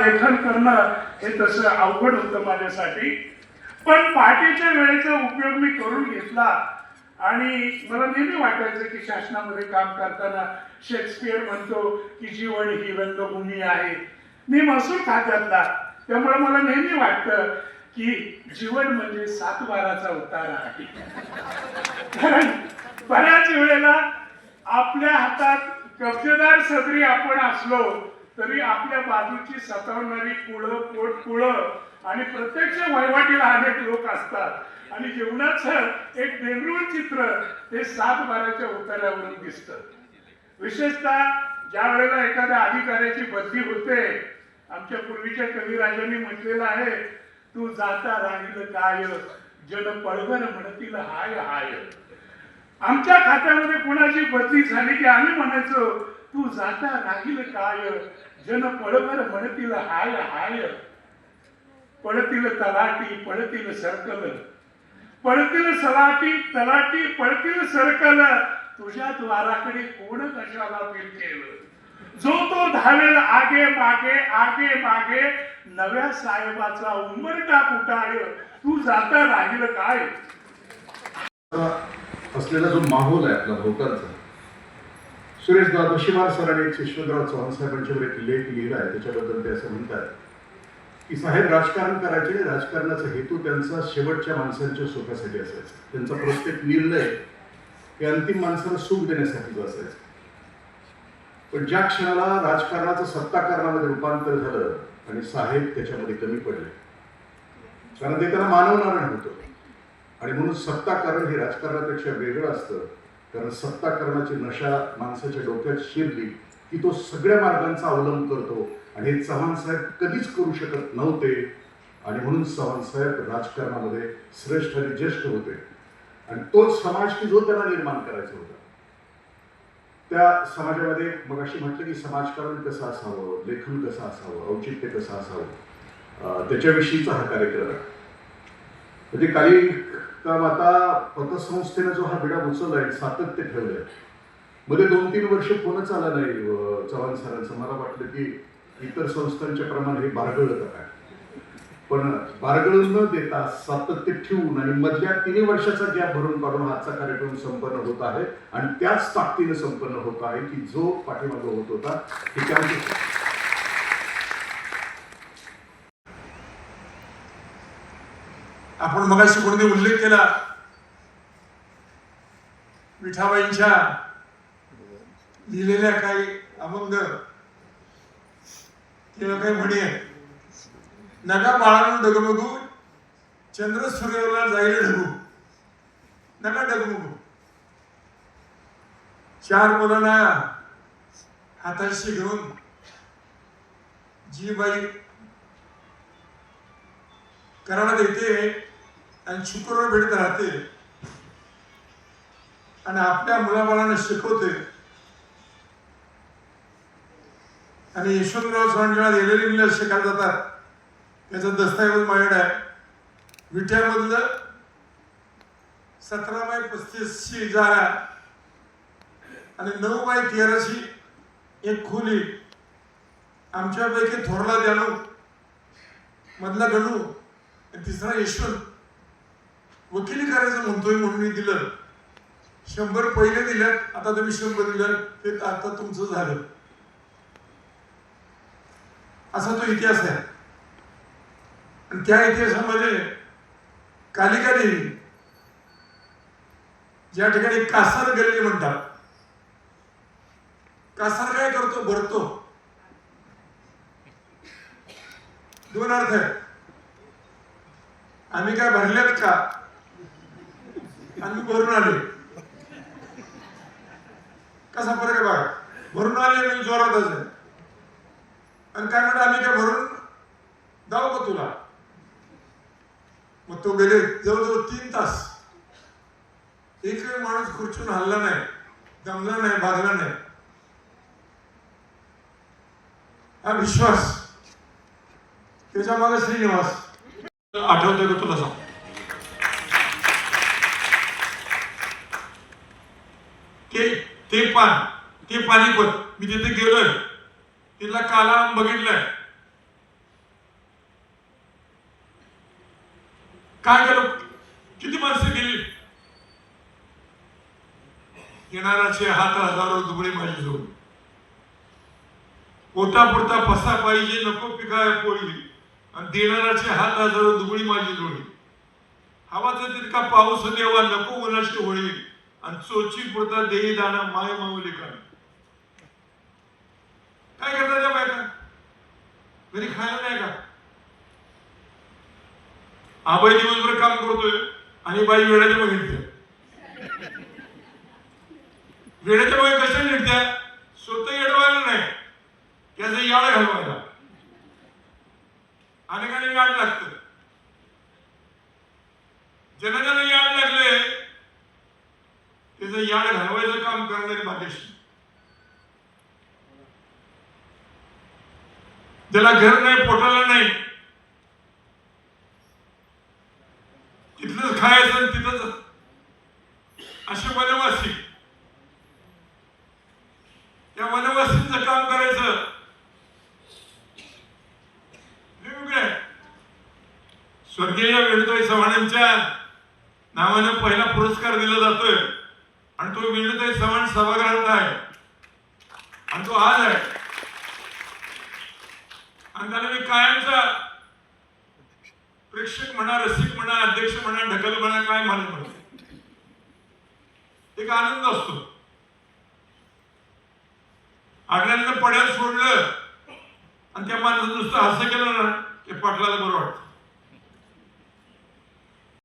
लेखन करणं हे तसं अवघड होतं माझ्यासाठी. पण पहाटेच्या वेळेचा उपयोग मी करून घेतला आणि मला नेहमी वाटायचं की शासनामध्ये काम करताना शेक्सपियर म्हणतो की जीवन ही रंगभूमी आहे. मी महसूल खात्यातला, त्यामुळे मला नेहमी वाटतं की जीवन म्हणजे सातबाराचा उतारा आहे. कारण बऱ्याच वेळेला आपल्या हातात कब्जेदार सदरी आपण असलो तरी आपल्या बाजूची सतावणारी कुळं, पोटकुळं आणि प्रत्यक्ष वहिवाटीला अनेक लोक असतात आणि जीवनाचं एक बेंगळूर चित्र ते सातबाराच्या उतार्यावरून दिसतं. विशेषतः ज्या वेळेला एखाद्या अधिकाऱ्याची बदली होते, आमच्या पूर्वीच्या कविराजांनी म्हटलेलं आहे, तू जाता राहील काय जन पळवण म्हणतील हाय हाय. आमच्या खात्यामध्ये कुणाची बदली झाली की आम्ही म्हणायचो तू जाता राहील काय जन पळवण म्हणतील हाय हाय. पळतील तलाठी पळतील सर्कल, पळतील सलाटी तलाटी पळतील सर्कल, तुझ्या द्वाराकडे कोण कशाला फिरकेल. जो तो धावेल आगे मागे आगे मागे, नव्या साहेबाचा उंबरटा कुटाळ, तू जाता राहील काय. असलेला जो माहोल आहे आपला भोवतालचा, सुरेश द्वादशीवार सरांनी यशवंतराव चव्हाण साहेबांच्यावर एक लेख लिहिला आहे. त्याच्याबद्दल ते असं म्हणतात की साहेब राजकारण करायचे आणि राजकारणाचा हेतू त्यांचा शेवटच्या माणसांच्या सुखासाठी असायचा. त्यांचा प्रत्येक निर्णय हे अंतिम माणसाला सुख देण्यासाठीच असायचं. पण ज्या क्षणाला राजकारणाचं सत्ताकारणामध्ये रूपांतर झालं आणि साहेब त्याच्यामध्ये कमी पडले, कारण ते त्यांना मानवणारण होतं. आणि म्हणून सत्ताकरण हे राजकारणापेक्षा वेगळं असतं, कारण सत्ताकरणाची नशा माणसाच्या डोक्यात शिरली की तो सगळ्या मार्गांचा अवलंब करतो आणि हे चव्हाण साहेब कधीच करू शकत नव्हते. आणि म्हणून चव्हाण साहेब राजकारणामध्ये श्रेष्ठ आणि ज्येष्ठ होते. आणि तोच समाज की जो त्यांना निर्माण करायचा होता, त्या समाजामध्ये मग अशी म्हटलं की समाजकारण कसं असावं, लेखन कसं असावं, औचित्य कसं असावं, त्याच्याविषयीचा हा कार्यक्रम आहे. म्हणजे काही काम आता पतसंस्थेनं जो हा विडा उचललाय, सातत्य ठेवलंय. मध्ये 2-3 वर्ष फोनच आला नाही चव्हाण सरांचं. मला वाटलं की इतर संस्थांच्या प्रमाणे हे बारगळत आहे, पण बारगळून न देता सातत्य ठेवून आणि मधल्या 3 वर्षाचा गॅप भरून काढून आजचा कार्यक्रम संपन्न होत आहे. आणि त्याच ताकदीने संपन्न होत आहे की जो पाठीमागे होत होता ते त्यामुळे. आपण मगाशी कोणी उल्लेख केला विठाबाईंच्या लिहिलेल्या काही अभंग किंवा काही म्हणी आहेत. नका बाळांनो डगमगू, चंद्र सूर्याला जाईल ढगू, नका डगमगू. 4 मुलांना हाताशी घेऊन जी बाई कराडात येते आणि शुक्रवार भेटत राहते आणि आपल्या मुलाबाळांना शिकवते. आणि यशवंतराव चव्हाण जेव्हा एलएलबीला शिकायला जातात, त्याचा दस्तऐवज माझ्याकडे आहे. विट्यामधलं 17x35 जागा आणि 9x13 एक खोली. आमच्यापैकी थोरला जानू, मधला गणू, तिसरा यशवंत वकिली करायचं म्हणतोय म्हणून मी दिलं. 100 पहिले दिल्यात, आता तुम्ही 100 दिलं, ते आता तुमचं झालं. असा तो इतिहास आहे. आणि त्या इतिहासामध्ये कालिका देवी, ज्या ठिकाणी कासार गल्ली म्हणतात, कासार काय करतो, भरतो. 2 अर्थ आहेत. आम्ही काय भरल्यात का, आम्ही भरून आले. कसा फरक आहे बघा. भरून आले म्हणजे जोरातच आहे. आणि काय म्हणतात, आम्ही काय भरून जाऊ का तुला. मग तो गेले जवळजवळ 3 तास. एकही माणूस खुर्चून हल्ला नाही, दमला नाही, भागला नाही. हा विश्वास. त्याच्या मागे श्रीनिवास. आठवतोय का तुला सांग. ते पानिपत मी तिथे गेलोय, तिथला काला बघितलाय. काय केलं? किती माणसं गेली? येणाराचे हात हजारो दुबळी माझी जोड, पोटा पुरता पसा पाहिजे नको पिकाय पोळी, आणि देणाराचे हात हजारो दुबळी माझी जोडी. हवाचा तितका पाऊस देवा नको उन्हाची होळी, आणि चोची पुरता देई दाना माय माऊली का. काय करतात त्या बायका? घरी खायला नाही का? आबाई दिवसभर काम करतोय आणि बाई वेळाच्या मागे निघते. वेळाच्या मागे कशा निघत्या? स्वतः येडवायला नाही, त्याचं याड घालवायला. अनेकांनी याड लागतं. ज्याला याड लागले त्याचं याड घालवायचं काम करणारी भाग्यश्री. ज्याला घर नाही, पोटाला नाही, तिथलंच खायचं आणि तिथंच असे वनवासी, त्या वनवासींचं काम करायचं वेगवेगळे. स्वर्गीय वेणुताई चव्हाणांच्या नावानं पहिला पुरस्कार दिला जातोय, आणि तो वेणुताई चव्हाण सभागृहात आहे, आणि तो आज आहे. आणि त्याला मी कायमचा प्रेक्षक म्हणा, रसिक म्हणा, अध्यक्ष म्हणा, ढकल म्हणा, काय म्हणा, एक आनंद असतो. आडल्यानं पड्यात सोडलं आणि त्या माणसानं नुसतं हसं केलं ना, ते पाटलाला बरं वाटतं.